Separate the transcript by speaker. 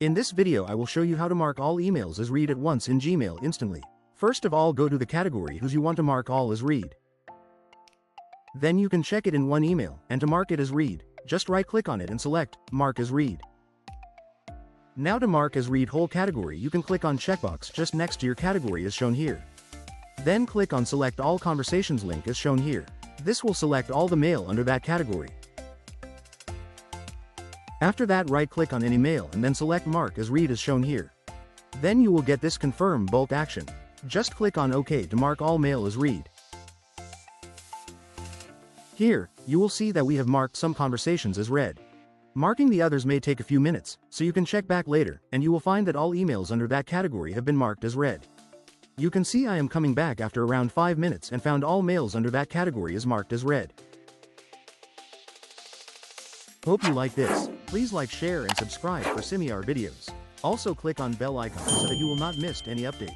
Speaker 1: In this video I will show you how to mark all emails as read at once in Gmail instantly. First of all, go to the category whose you want to mark all as read. Then you can check it in one email, and to mark it as read, just right-click on it and select Mark as Read. Now to mark as read whole category, you can click on checkbox just next to your category as shown here. Then click on Select All Conversations link as shown here. This will select all the mail under that category. After that, right-click on any mail and then select Mark as Read as shown here. Then you will get this Confirm Bulk action. Just click on OK to mark all mail as read. Here, you will see that we have marked some conversations as read. Marking the others may take a few minutes, so you can check back later, and you will find that all emails under that category have been marked as read. You can see I am coming back after around 5 minutes and found all mails under that category is marked as read. Hope you like this. Please like, share and subscribe for similar videos. Also click on bell icon so that you will not miss any update.